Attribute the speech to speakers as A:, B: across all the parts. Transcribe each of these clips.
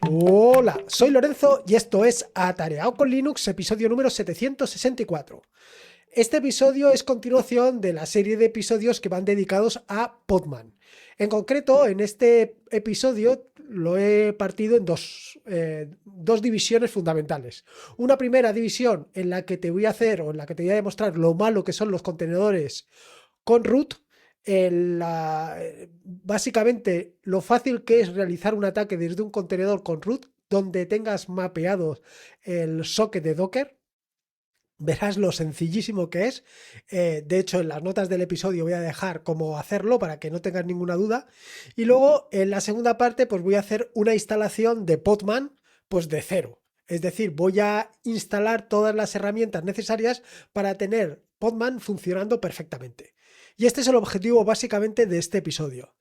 A: Hola, soy Lorenzo y esto es Atareado con Linux, episodio número 764. Este episodio es continuación de la serie de episodios que van dedicados a Podman. En concreto, en este episodio lo he partido en dos divisiones fundamentales. Una primera división en la que te voy a hacer o en la que te voy a demostrar lo malo que son los contenedores con root. Básicamente lo fácil que es realizar un ataque desde un contenedor con root donde tengas mapeado el socket de Docker. Verás lo sencillísimo que es. De hecho, en las notas del episodio voy a dejar cómo hacerlo para que no tengas ninguna duda. Y luego, en la segunda parte, pues voy a hacer una instalación de Podman, pues de cero. Es decir, voy a instalar todas las herramientas necesarias para tener Podman funcionando perfectamente. Y este es el objetivo básicamente de este episodio.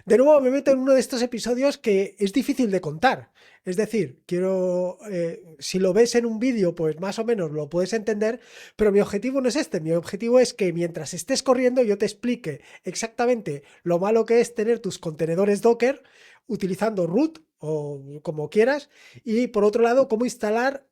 A: De nuevo me meto en uno de estos episodios que es difícil de contar. Es decir, si lo ves en un vídeo, pues más o menos lo puedes entender, pero mi objetivo no es este. Mi objetivo es que mientras estés corriendo yo te explique exactamente lo malo que es tener tus contenedores Docker utilizando root o como quieras, y por otro lado, cómo instalar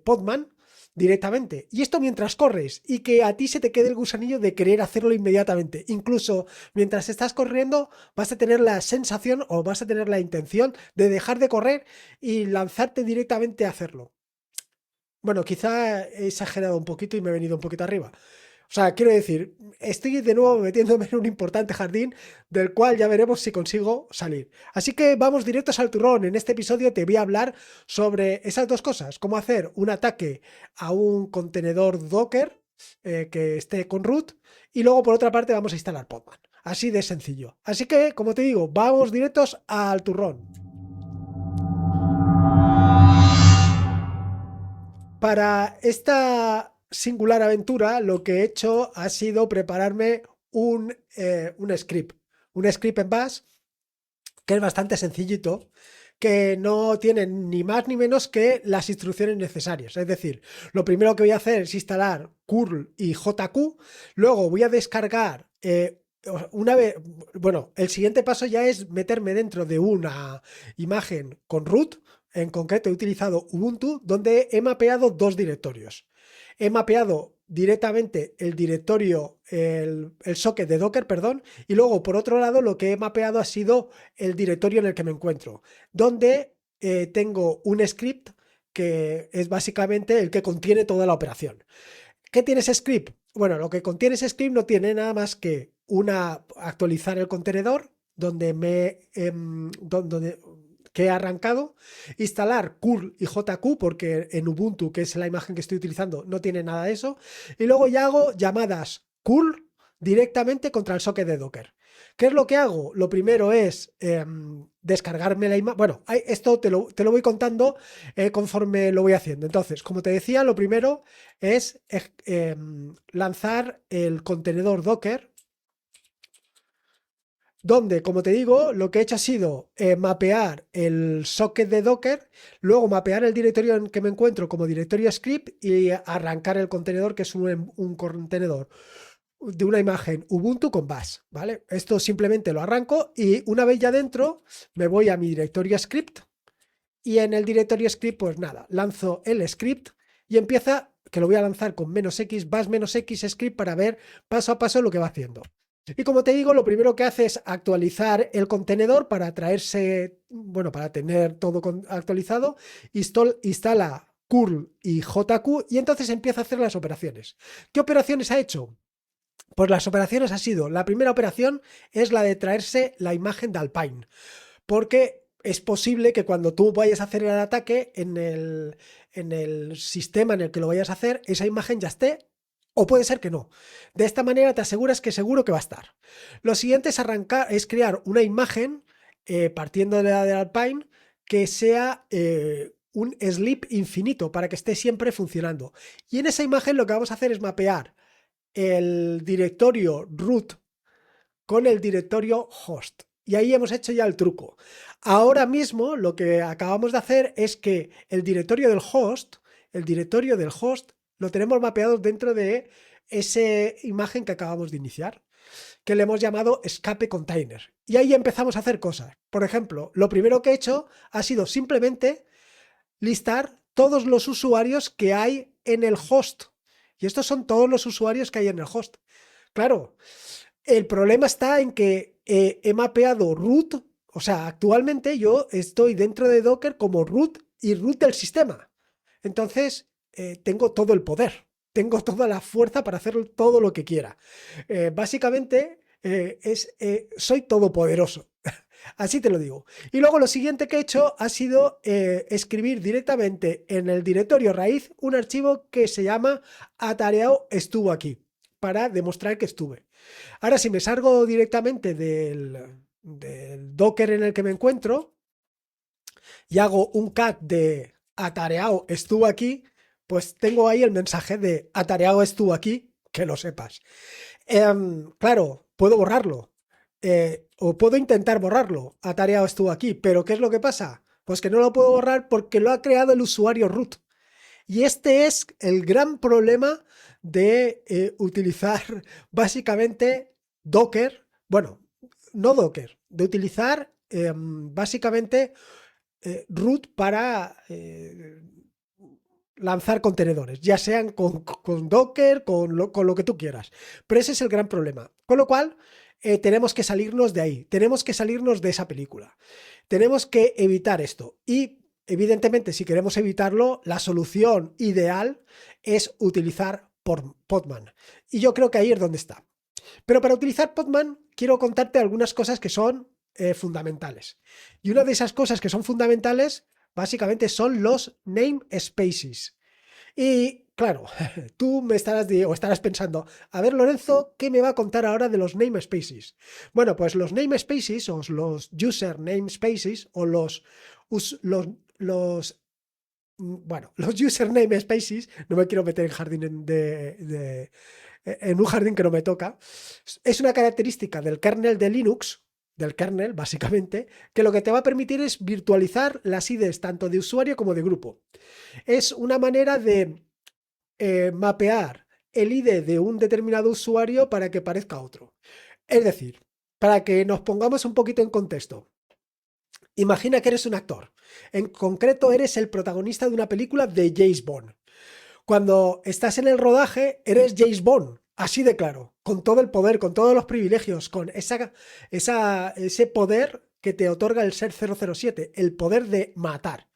A: Podman directamente. Y esto mientras corres y que a ti se te quede el gusanillo de querer hacerlo inmediatamente. Incluso mientras estás corriendo vas a tener la sensación o vas a tener la intención de dejar de correr y lanzarte directamente a hacerlo. Bueno, quizá he exagerado un poquito y me he venido un poquito arriba. O sea, quiero decir, estoy de nuevo metiéndome en un importante jardín del cual ya veremos si consigo salir. Así que vamos directos al turrón. En este episodio te voy a hablar sobre esas dos cosas, cómo hacer un ataque a un contenedor Docker que esté con root y luego por otra parte vamos a instalar Podman. Así de sencillo. Así que, como te digo, vamos directos al turrón. Para esta singular aventura, lo que he hecho ha sido prepararme un script. Un script en Bash que es bastante sencillito, que no tiene ni más ni menos que las instrucciones necesarias. Es decir, lo primero que voy a hacer es instalar curl y JQ, luego voy a descargar una vez, bueno, el siguiente paso ya es meterme dentro de una imagen con root. En concreto he utilizado Ubuntu, donde he mapeado dos directorios. He mapeado directamente el directorio, el socket de Docker, perdón, y luego por otro lado lo que he mapeado ha sido el directorio en el que me encuentro, donde tengo un script que es básicamente el que contiene toda la operación. ¿Qué tiene ese script? Bueno, lo que contiene ese script no tiene nada más que actualizar el contenedor donde que he arrancado, instalar curl y JQ porque en Ubuntu, que es la imagen que estoy utilizando, no tiene nada de eso, y luego ya hago llamadas curl directamente contra el socket de Docker. ¿Qué es lo que hago? Lo primero es descargarme la imagen. Bueno, esto te lo voy contando conforme lo voy haciendo. Entonces, como te decía, lo primero es lanzar el contenedor Docker, donde, como te digo, lo que he hecho ha sido mapear el socket de Docker, luego mapear el directorio en que me encuentro como directorio script y arrancar el contenedor, que es un contenedor de una imagen Ubuntu con Bash, ¿vale? Esto simplemente lo arranco y una vez ya dentro me voy a mi directorio script y en el directorio script, pues nada, lanzo el script y empieza, que lo voy a lanzar con -x, bash -x script para ver paso a paso lo que va haciendo. Y como te digo, lo primero que hace es actualizar el contenedor para traerse, bueno, para tener todo actualizado, instala curl y JQ y entonces empieza a hacer las operaciones. ¿Qué operaciones ha hecho? Pues las operaciones ha sido, la primera operación es la de traerse la imagen de Alpine, porque es posible que cuando tú vayas a hacer el ataque en el sistema en el que lo vayas a hacer, esa imagen ya esté o puede ser que no. De esta manera te aseguras que seguro que va a estar. Lo siguiente es crear una imagen partiendo de la de Alpine que sea un sleep infinito para que esté siempre funcionando. Y en esa imagen lo que vamos a hacer es mapear el directorio root con el directorio host. Y ahí hemos hecho ya el truco. Ahora mismo lo que acabamos de hacer es que el directorio del host lo tenemos mapeado dentro de esa imagen que acabamos de iniciar, que le hemos llamado escape container. Y ahí empezamos a hacer cosas. Por ejemplo, lo primero que he hecho ha sido simplemente listar todos los usuarios que hay en el host. Y estos son todos los usuarios que hay en el host. Claro, el problema está en que he mapeado root, o sea, actualmente yo estoy dentro de Docker como root y root del sistema. Entonces, tengo todo el poder, tengo toda la fuerza para hacer todo lo que quiera. Básicamente, soy todopoderoso. Así te lo digo. Y luego lo siguiente que he hecho ha sido escribir directamente en el directorio raíz un archivo que se llama atareado estuvo aquí, para demostrar que estuve. Ahora, si me salgo directamente del Docker en el que me encuentro y hago un cat de atareado estuvo aquí, pues tengo ahí el mensaje de atareado estuvo aquí, que lo sepas. Claro, puedo borrarlo. O puedo intentar borrarlo. Atareado estuvo aquí. Pero ¿qué es lo que pasa? Pues que no lo puedo borrar porque lo ha creado el usuario root. Y este es el gran problema de utilizar básicamente Docker. Bueno, no Docker. De utilizar básicamente root para lanzar contenedores, ya sean con Docker, con lo que tú quieras. Pero ese es el gran problema. Con lo cual, tenemos que salirnos de ahí, tenemos que salirnos de esa película. Tenemos que evitar esto. Y, evidentemente, si queremos evitarlo, la solución ideal es utilizar Podman. Y yo creo que ahí es donde está. Pero para utilizar Podman, quiero contarte algunas cosas que son fundamentales. Y una de esas cosas que son fundamentales básicamente son los namespaces. Y claro, tú me estarás pensando, a ver, Lorenzo, ¿qué me va a contar ahora de los namespaces? Bueno, pues los namespaces o los user namespaces o los user namespaces, no me quiero meter en jardín en un jardín que no me toca, es una característica del kernel de Linux, del kernel básicamente, que lo que te va a permitir es virtualizar las IDs tanto de usuario como de grupo. Es una manera de mapear el ID de un determinado usuario para que parezca otro. Es decir, para que nos pongamos un poquito en contexto. Imagina que eres un actor. En concreto, eres el protagonista de una película de James Bond. Cuando estás en el rodaje, eres James Bond, así de claro, con todo el poder, con todos los privilegios, con ese poder que te otorga el ser 007, el poder de matar.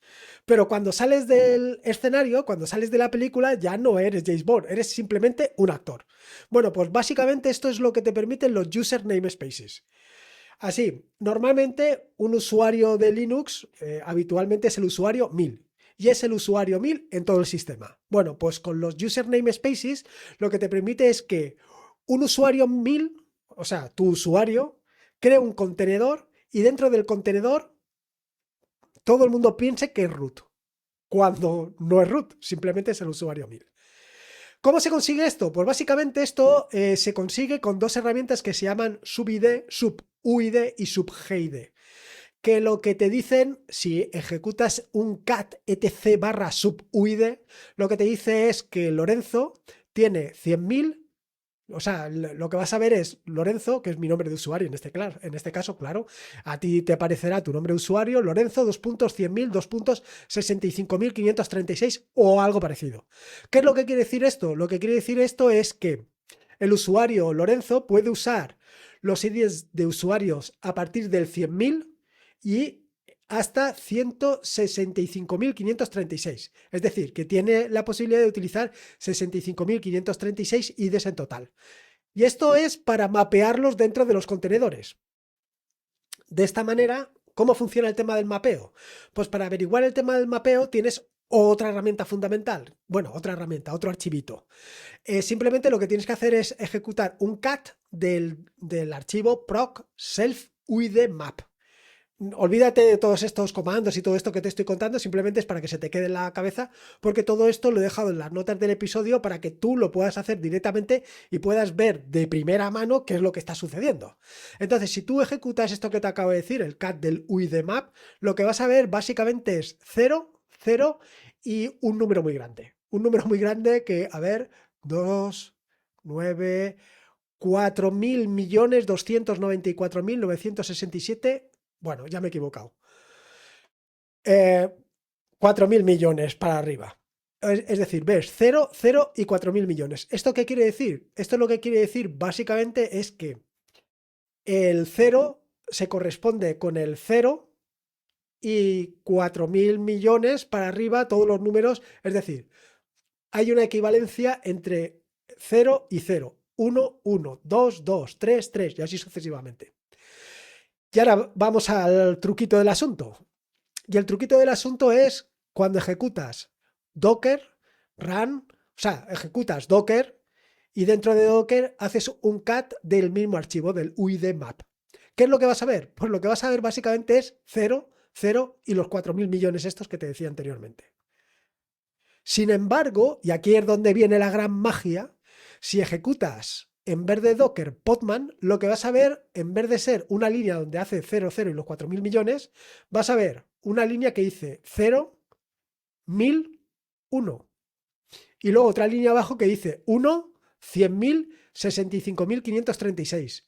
A: Pero cuando sales del escenario, cuando sales de la película, ya no eres James Bond, eres simplemente un actor. Bueno, pues básicamente esto es lo que te permiten los user namespaces. Así, normalmente un usuario de Linux habitualmente es el usuario 1000 y es el usuario 1000 en todo el sistema. Bueno, pues con los user namespaces lo que te permite es que un usuario 1000, o sea, tu usuario, cree un contenedor y dentro del contenedor todo el mundo piense que es root, cuando no es root, simplemente es el usuario 1000. ¿Cómo se consigue esto? Pues básicamente esto se consigue con dos herramientas que se llaman subid, subuid y subgid, que lo que te dicen, si ejecutas un cat etc barra subuid, lo que te dice es que Lorenzo tiene 100.000. O sea, lo que vas a ver es Lorenzo, que es mi nombre de usuario en este caso, claro. A ti te aparecerá tu nombre de usuario, Lorenzo, 2.100.000, 2.65.536 o algo parecido. ¿Qué es lo que quiere decir esto? Lo que quiere decir esto es que el usuario Lorenzo puede usar los IDs de usuarios a partir del 100.000 y hasta 165.536. Es decir, que tiene la posibilidad de utilizar 65.536 IDs en total. Y esto es para mapearlos dentro de los contenedores. De esta manera, ¿cómo funciona el tema del mapeo? Pues para averiguar el tema del mapeo tienes otra herramienta fundamental. Bueno, otra herramienta, otro archivito. Simplemente lo que tienes que hacer es ejecutar un cat del archivo proc self uid map. Olvídate de todos estos comandos y todo esto que te estoy contando, simplemente es para que se te quede en la cabeza, porque todo esto lo he dejado en las notas del episodio para que tú lo puedas hacer directamente y puedas ver de primera mano qué es lo que está sucediendo. Entonces, si tú ejecutas esto que te acabo de decir, el cat del uidmap, lo que vas a ver básicamente es 0, 0 y un número muy grande. Un número muy grande que, a ver, 2, 9, 4.294.967. Bueno, ya me he equivocado. 4.000 millones para arriba. Es decir, ves 0, 0 y 4.000 millones. ¿Esto qué quiere decir? Esto lo que quiere decir básicamente es que el 0 se corresponde con el 0 y 4.000 millones para arriba, todos los números. Es decir, hay una equivalencia entre 0 y 0. 1, 1, 2, 2, 3, 3 y así sucesivamente. Y ahora vamos al truquito del asunto. Y el truquito del asunto es cuando ejecutas Docker, run, o sea, ejecutas Docker y dentro de Docker haces un cat del mismo archivo, del UID-map. ¿Qué es lo que vas a ver? Pues lo que vas a ver básicamente es 0, 0 y los 4.000 millones estos que te decía anteriormente. Sin embargo, y aquí es donde viene la gran magia, si ejecutas en vez de Docker Podman, lo que vas a ver, en vez de ser una línea donde hace 0, 0 y los 4.000 millones, vas a ver una línea que dice 0, 1.000, 1. Y luego otra línea abajo que dice 1, 100.000, 65.536.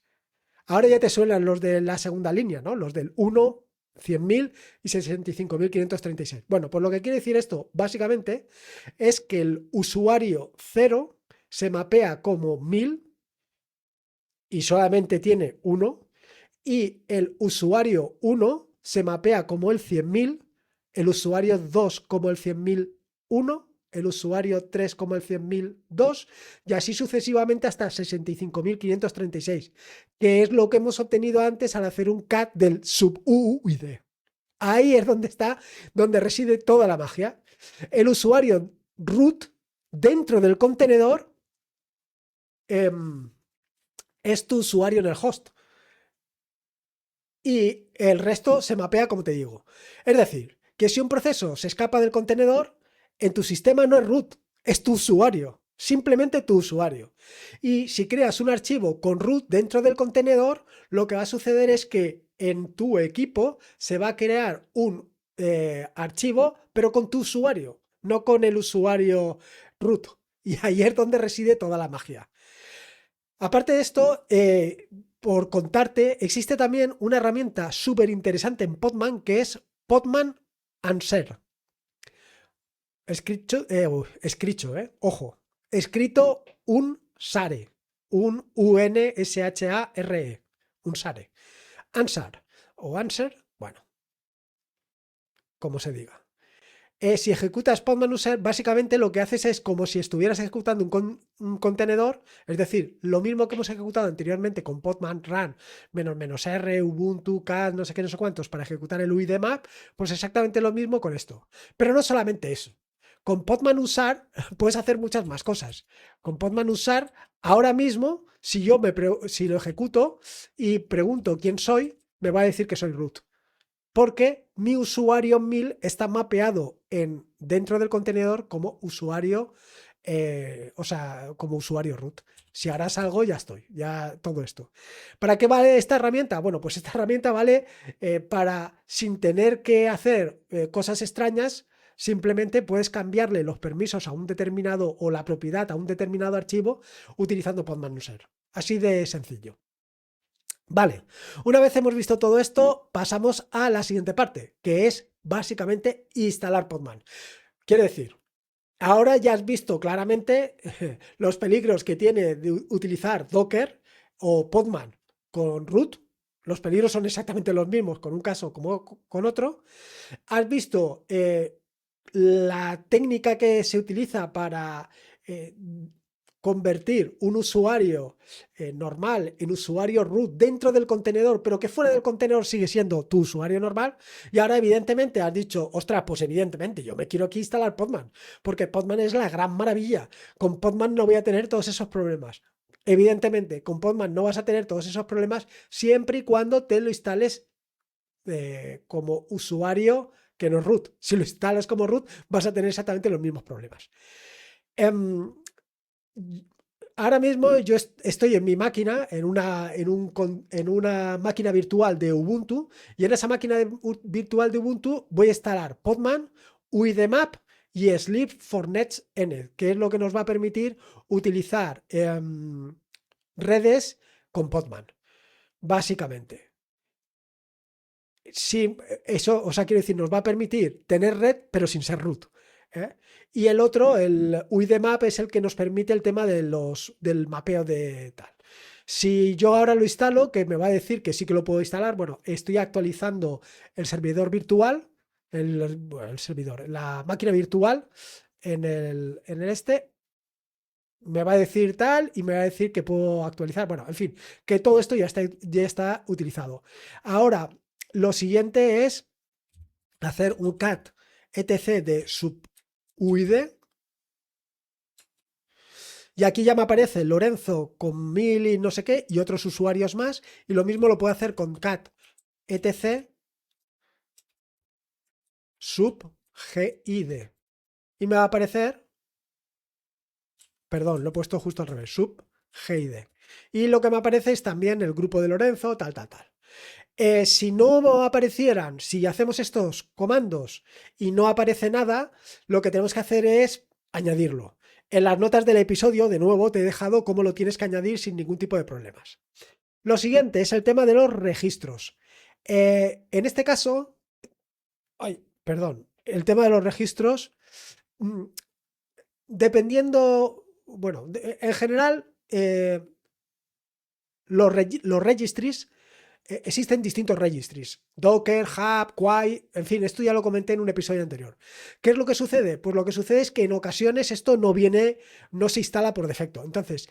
A: Ahora ya te suenan los de la segunda línea, ¿no? Los del 1, 100.000 y 65.536. Bueno, pues lo que quiere decir esto, básicamente, es que el usuario 0 se mapea como 1.000 y solamente tiene 1, y el usuario 1 se mapea como el 100.000, el usuario 2 como el 100.001, el usuario 3 como el 100.002 y así sucesivamente hasta 65.536, que es lo que hemos obtenido antes al hacer un cat del sub-UUID. Ahí es donde está, donde reside toda la magia. El usuario root dentro del contenedor es tu usuario en el host. Y el resto se mapea como te digo. Es decir, que si un proceso se escapa del contenedor, en tu sistema no es root, es tu usuario, simplemente tu usuario. Y si creas un archivo con root dentro del contenedor, lo que va a suceder es que en tu equipo se va a crear un archivo, pero con tu usuario, no con el usuario root. Y ahí es donde reside toda la magia. Aparte de esto, por contarte, existe también una herramienta súper interesante en Podman que es Podman Answer. Ojo, escrito un SARE, un UNSHARE, un SARE. Answer o Answer, bueno, como se diga. Si ejecutas Podman User, básicamente lo que haces es como si estuvieras ejecutando un contenedor, es decir, lo mismo que hemos ejecutado anteriormente con Podman Run, -R, Ubuntu, cat, no sé qué, no sé cuántos, para ejecutar el UID-map, pues exactamente lo mismo con esto. Pero no solamente eso. Con Podman Usar puedes hacer muchas más cosas. Con Podman Usar, ahora mismo, si lo ejecuto y pregunto quién soy, me va a decir que soy root. Porque mi usuario 1000 está mapeado dentro del contenedor como usuario, como usuario root. Si harás algo, ya estoy, ya todo esto. ¿Para qué vale esta herramienta? Bueno, pues esta herramienta vale para, sin tener que hacer cosas extrañas, simplemente puedes cambiarle los permisos a un determinado o la propiedad a un determinado archivo utilizando Podman User. Así de sencillo. Vale, una vez hemos visto todo esto, pasamos a la siguiente parte, que es básicamente instalar Podman. Quiere decir, ahora ya has visto claramente los peligros que tiene de utilizar Docker o Podman con root. Los peligros son exactamente los mismos con un caso como con otro. Has visto la técnica que se utiliza para convertir un usuario normal en usuario root dentro del contenedor, pero que fuera del contenedor sigue siendo tu usuario normal. Y ahora evidentemente has dicho, ostras, pues evidentemente yo me quiero aquí instalar Podman, porque Podman es la gran maravilla. Con Podman no voy a tener todos esos problemas. Evidentemente, con Podman no vas a tener todos esos problemas siempre y cuando te lo instales como usuario que no es root. Si lo instalas como root, vas a tener exactamente los mismos problemas. Ahora mismo yo estoy en mi máquina, en una máquina virtual de Ubuntu, y en esa máquina virtual de Ubuntu voy a instalar Podman, UIDMap y Sleep for Nets N, que es lo que nos va a permitir utilizar redes con Podman, básicamente. Sí, eso, o sea, quiero decir, nos va a permitir tener red, pero sin ser root. ¿Eh? Y el otro, el UIDMap, es el que nos permite el tema del mapeo de tal. Si yo ahora lo instalo, que me va a decir que sí que lo puedo instalar, bueno, estoy actualizando el servidor virtual, bueno, el servidor, la máquina virtual en el este, me va a decir tal y me va a decir que puedo actualizar. Bueno, en fin, que todo esto ya está utilizado. Ahora, lo siguiente es hacer un cat etc de subuid. Y aquí ya me aparece Lorenzo con 1000 y no sé qué y otros usuarios más. Y lo mismo lo puedo hacer con cat etc subgid. Y me va a aparecer, perdón, lo he puesto justo al revés, subgid. Y lo que me aparece es también el grupo de Lorenzo, tal, tal, tal. Si no aparecieran, si hacemos estos comandos y no aparece nada, lo que tenemos que hacer es añadirlo. En las notas del episodio, de nuevo, te he dejado cómo lo tienes que añadir sin ningún tipo de problemas. Lo siguiente es el tema de los registros. En este caso, ay, perdón, el tema de los registros, mm, dependiendo, bueno, en general, los registries. Existen distintos registries, Docker, Hub, Quay, en fin, esto ya lo comenté en un episodio anterior. ¿Qué es lo que sucede? Pues lo que sucede es que en ocasiones esto no se instala por defecto. Entonces,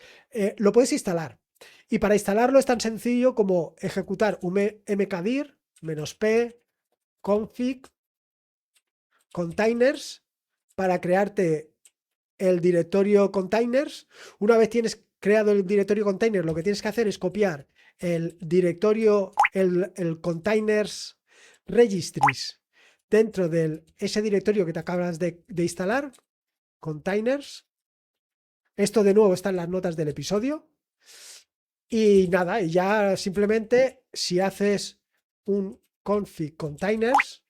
A: lo puedes instalar. Y para instalarlo es tan sencillo como ejecutar un mkdir -p config containers para crearte el directorio containers. Una vez tienes creado el directorio container, lo que tienes que hacer es copiar el directorio, el containers registries dentro de ese directorio que te acabas de instalar, containers. Esto de nuevo está en las notas del episodio. Y nada, y ya simplemente si haces un config containers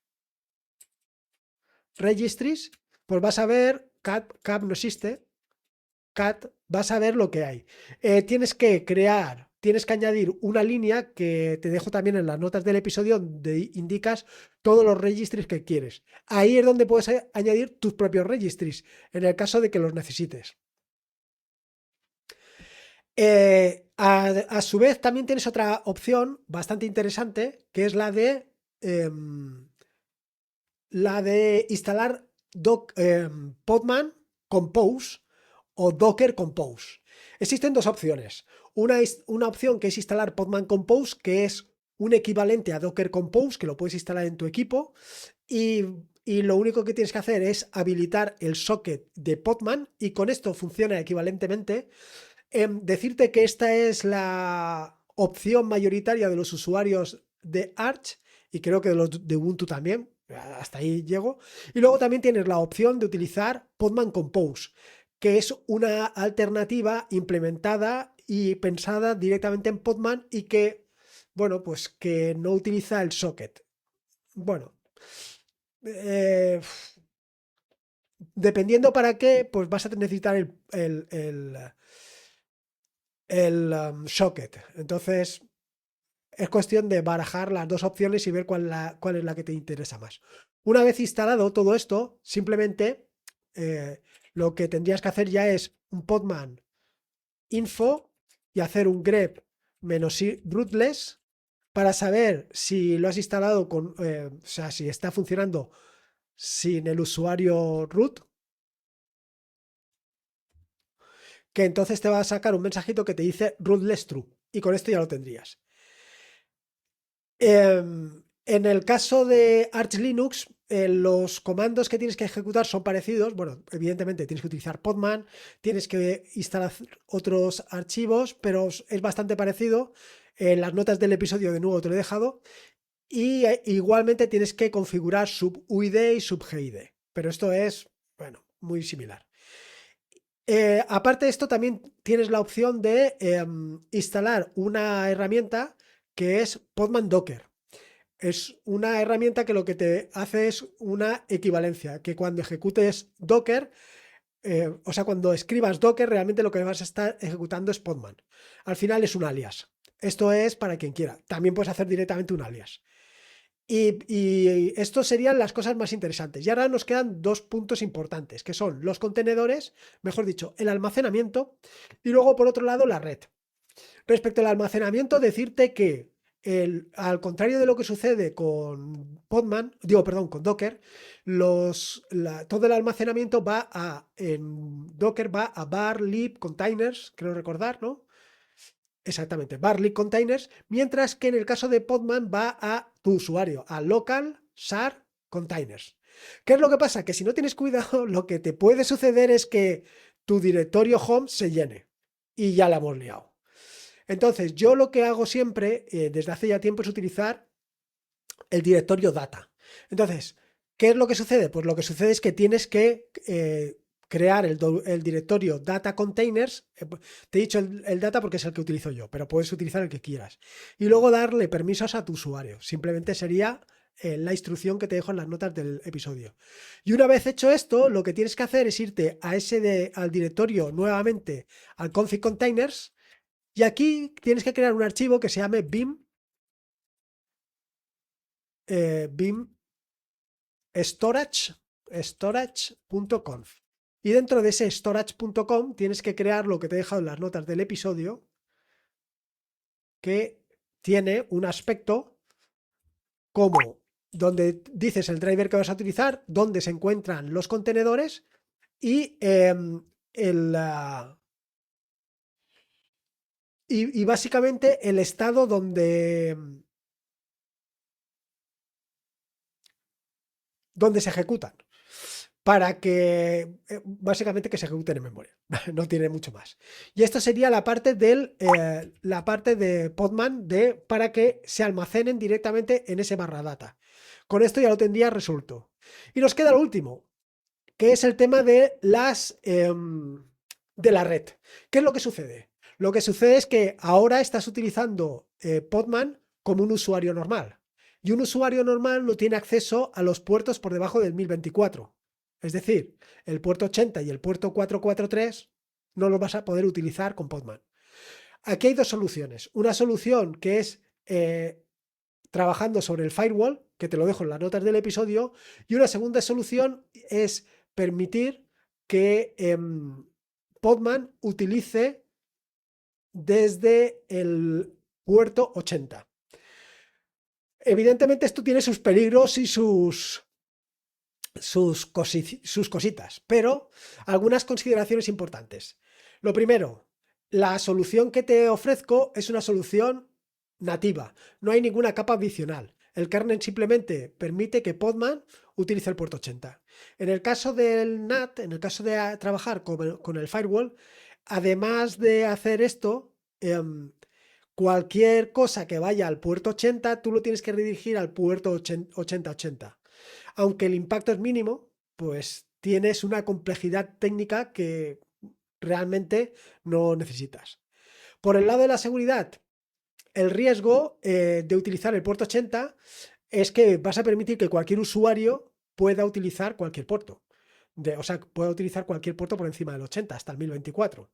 A: registries, pues vas a ver, cat no existe, cat, vas a ver lo que hay. Tienes que añadir una línea que te dejo también en las notas del episodio donde indicas todos los registries que quieres. Ahí es donde puedes añadir tus propios registries, en el caso de que los necesites. A su vez, también tienes otra opción bastante interesante, que es la de instalar Podman Compose o Docker Compose. Existen dos opciones. Una opción que es instalar Podman Compose, que es un equivalente a Docker Compose, que lo puedes instalar en tu equipo, y, y lo único que tienes que hacer es habilitar el socket de Podman, y con esto funciona equivalentemente. Decirte que esta es la opción mayoritaria de los usuarios de Arch, y creo que de los de Ubuntu también, hasta ahí llego. Y luego también tienes la opción de utilizar Podman Compose, que es una alternativa implementada y pensada directamente en Podman y que, bueno, pues que no utiliza el socket. Bueno, eh, dependiendo para qué, pues vas a necesitar el socket. Entonces, es cuestión de barajar las dos opciones y ver cuál es la que te interesa más. Una vez instalado todo esto, simplemente lo que tendrías que hacer ya es un podman info y hacer un grep -i rootless para saber si lo has instalado o sea, si está funcionando sin el usuario root, que entonces te va a sacar un mensajito que te dice rootless true y con esto ya lo tendrías. En el caso de Arch Linux, los comandos que tienes que ejecutar son parecidos. Bueno, evidentemente tienes que utilizar Podman, tienes que instalar otros archivos, pero es bastante parecido. En las notas del episodio de nuevo te lo he dejado. Y igualmente tienes que configurar subuid y subgid. Pero esto es, bueno, muy similar. Aparte de esto, también tienes la opción de instalar una herramienta que es Podman Docker. Es una herramienta que lo que te hace es una equivalencia, que cuando ejecutes Docker, o sea, cuando escribas Docker, realmente lo que vas a estar ejecutando es Podman. Al final es un alias. Esto es para quien quiera. También puedes hacer directamente un alias. Y esto serían las cosas más interesantes. Y ahora nos quedan dos puntos importantes, que son los contenedores, mejor dicho, el almacenamiento, y luego por otro lado la red. Respecto al almacenamiento, decirte que al contrario de lo que sucede con Podman, digo, perdón, con Docker, todo el almacenamiento en Docker va a var lib containers, creo recordar, ¿no? Exactamente, var lib containers, mientras que en el caso de Podman va a tu usuario, a local share containers. ¿Qué es lo que pasa? Que si no tienes cuidado, lo que te puede suceder es que tu directorio home se llene y ya la hemos liado. Entonces, yo lo que hago siempre, desde hace ya tiempo, es utilizar el directorio data. Entonces, ¿qué es lo que sucede? Pues lo que sucede es que tienes que crear el directorio data containers. Te he dicho el data porque es el que utilizo yo, pero puedes utilizar el que quieras. Y luego darle permisos a tu usuario. Simplemente sería la instrucción que te dejo en las notas del episodio. Y una vez hecho esto, lo que tienes que hacer es irte al directorio nuevamente, al config containers, y aquí tienes que crear un archivo que se llame Vim storage.conf. Y dentro de ese storage.com tienes que crear lo que te he dejado en las notas del episodio, que tiene un aspecto como donde dices el driver que vas a utilizar, dónde se encuentran los contenedores y y básicamente el estado donde se ejecutan, para que básicamente que se ejecuten en memoria. No tiene mucho más. Y esto sería la parte de Podman para que se almacenen directamente en ese barra data. Con esto ya lo tendría resuelto. Y nos queda lo último, que es el tema de la red. ¿Qué es lo que sucede? Lo que sucede es que ahora estás utilizando Podman como un usuario normal. Y un usuario normal no tiene acceso a los puertos por debajo del 1024. Es decir, el puerto 80 y el puerto 443 no los vas a poder utilizar con Podman. Aquí hay dos soluciones. Una solución que es trabajando sobre el firewall, que te lo dejo en las notas del episodio, y una segunda solución es permitir que Podman utilice desde el puerto 80. Evidentemente esto tiene sus peligros y sus cositas, pero algunas consideraciones importantes. Lo primero, la solución que te ofrezco es una solución nativa, no hay ninguna capa adicional. El kernel simplemente permite que Podman utilice el puerto 80. En el caso del NAT, en el caso de trabajar con el firewall, además de hacer esto, cualquier cosa que vaya al puerto 80, tú lo tienes que redirigir al puerto 8080. Aunque el impacto es mínimo, pues tienes una complejidad técnica que realmente no necesitas. Por el lado de la seguridad, el riesgo de utilizar el puerto 80 es que vas a permitir que cualquier usuario pueda utilizar cualquier puerto. O sea, pueda utilizar cualquier puerto por encima del 80 hasta el 1024.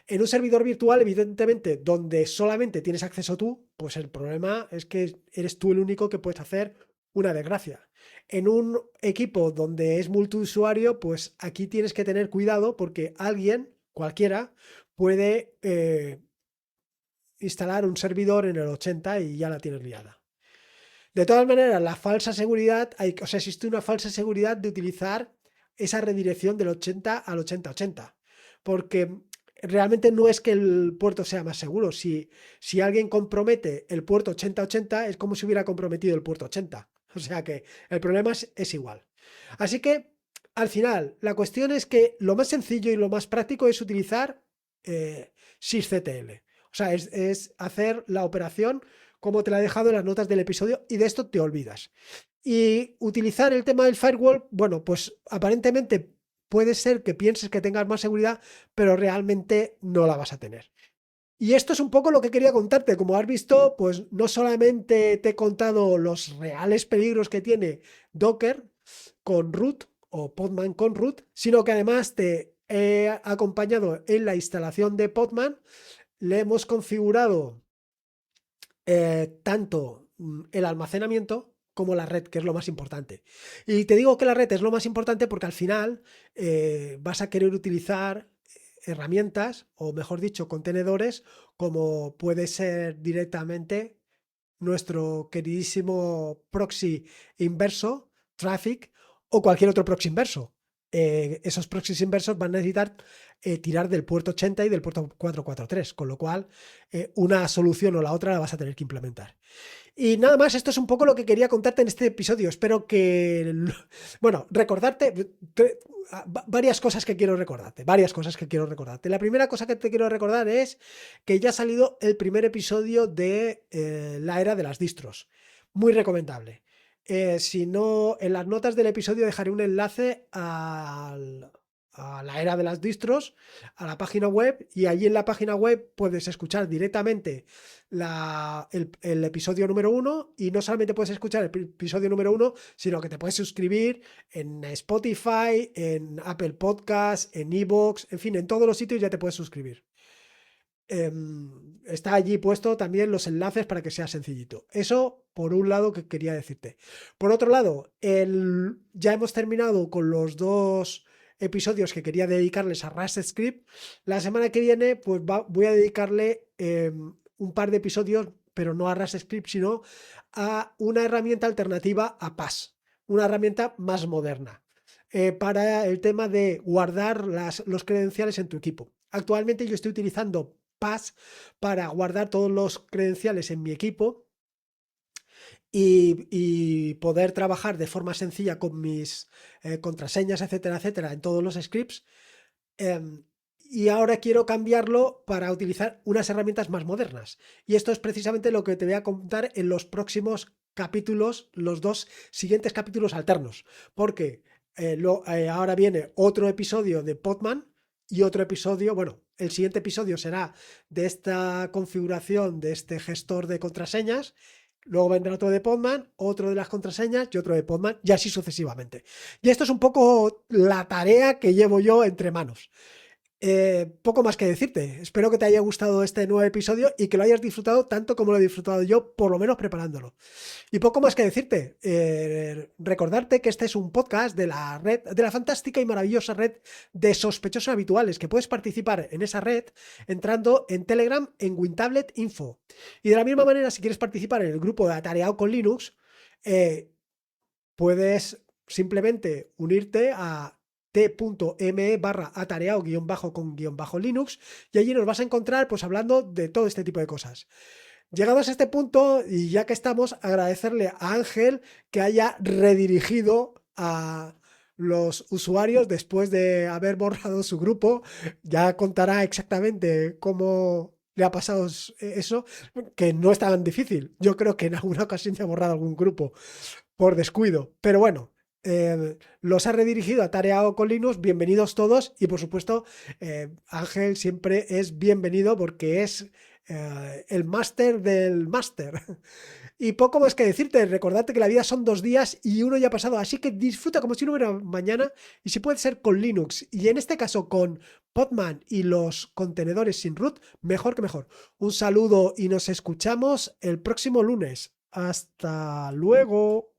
A: En un servidor virtual, evidentemente, donde solamente tienes acceso tú, pues el problema es que eres tú el único que puedes hacer una desgracia. En un equipo donde es multiusuario, pues aquí tienes que tener cuidado porque alguien, cualquiera, puede instalar un servidor en el 80 y ya la tienes liada. De todas maneras, la falsa seguridad, o sea, existe una falsa seguridad de utilizar esa redirección del 80 al 8080, porque realmente no es que el puerto sea más seguro. Si alguien compromete el puerto 8080, es como si hubiera comprometido el puerto 80. O sea que el problema es igual. Así que, al final, la cuestión es que lo más sencillo y lo más práctico es utilizar sysctl. O sea, es hacer la operación como te la he dejado en las notas del episodio y de esto te olvidas. Y utilizar el tema del firewall, bueno, pues aparentemente puede ser que pienses que tengas más seguridad, pero realmente no la vas a tener. Y esto es un poco lo que quería contarte. Como has visto, pues no solamente te he contado los reales peligros que tiene Docker con root o Podman con root, sino que además te he acompañado en la instalación de Podman. Le hemos configurado tanto el almacenamiento como la red, que es lo más importante. Y te digo que la red es lo más importante porque al final vas a querer utilizar herramientas, o mejor dicho, contenedores, como puede ser directamente nuestro queridísimo proxy inverso, Traffic, o cualquier otro proxy inverso. Esos proxies inversos van a necesitar tirar del puerto 80 y del puerto 443, con lo cual una solución o la otra la vas a tener que implementar. Y nada más, esto es un poco lo que quería contarte en este episodio. Espero que, bueno, recordarte varias cosas que quiero recordarte, varias cosas que quiero recordarte. La primera cosa que te quiero recordar es que ya ha salido el primer episodio de la era de las distros. Muy recomendable. Si no, en las notas del episodio dejaré un enlace a la era de las distros, a la página web, y allí en la página web puedes escuchar directamente el episodio número 1, y no solamente puedes escuchar el episodio número 1, sino que te puedes suscribir en Spotify, en Apple Podcasts, en iVoox, en fin, en todos los sitios ya te puedes suscribir. Está allí puesto también los enlaces para que sea sencillito. Eso por un lado que quería decirte. Por otro lado, ya hemos terminado con los 2 episodios que quería dedicarles a Rust Script. La semana que viene pues voy a dedicarle un par de episodios, pero no a Rust Script, sino a una herramienta alternativa a PAS, una herramienta más moderna. Para el tema de guardar los credenciales en tu equipo. Actualmente yo estoy utilizando PAS para guardar todos los credenciales en mi equipo y poder trabajar de forma sencilla con mis contraseñas, etcétera, etcétera, en todos los scripts. Y ahora quiero cambiarlo para utilizar unas herramientas más modernas. Y esto es precisamente lo que te voy a contar en los próximos capítulos, los 2 siguientes capítulos alternos. Porque ahora viene otro episodio de Podman y otro episodio, bueno, el siguiente episodio será de esta configuración de este gestor de contraseñas. Luego vendrá otro de Podman, otro de las contraseñas y otro de Podman, y así sucesivamente. Y esto es un poco la tarea que llevo yo entre manos. Poco más que decirte. Espero que te haya gustado este nuevo episodio y que lo hayas disfrutado tanto como lo he disfrutado yo, por lo menos preparándolo. Y poco más que decirte. Recordarte que este es un podcast de la red, de la fantástica y maravillosa red de sospechosos habituales, que puedes participar en esa red entrando en Telegram en WinTablet Info. Y de la misma manera, si quieres participar en el grupo de Atareado con Linux, puedes simplemente unirte a t.me/atareado_con_linux, y allí nos vas a encontrar pues hablando de todo este tipo de cosas. Llegados a este punto, y ya que estamos, agradecerle a Ángel que haya redirigido a los usuarios después de haber borrado su grupo. Ya contará exactamente cómo le ha pasado eso, que no es tan difícil. Yo creo que en alguna ocasión ya ha borrado algún grupo por descuido, pero bueno. Los ha redirigido a Tareado con Linux. Bienvenidos todos, y por supuesto Ángel siempre es bienvenido porque es el máster del máster. Y poco más que decirte. Recordarte que la vida son 2 días y uno ya ha pasado, así que disfruta como si no hubiera mañana, y si puede ser con Linux, y en este caso con Podman y los contenedores sin root, mejor que mejor. Un saludo y nos escuchamos el próximo lunes. Hasta luego.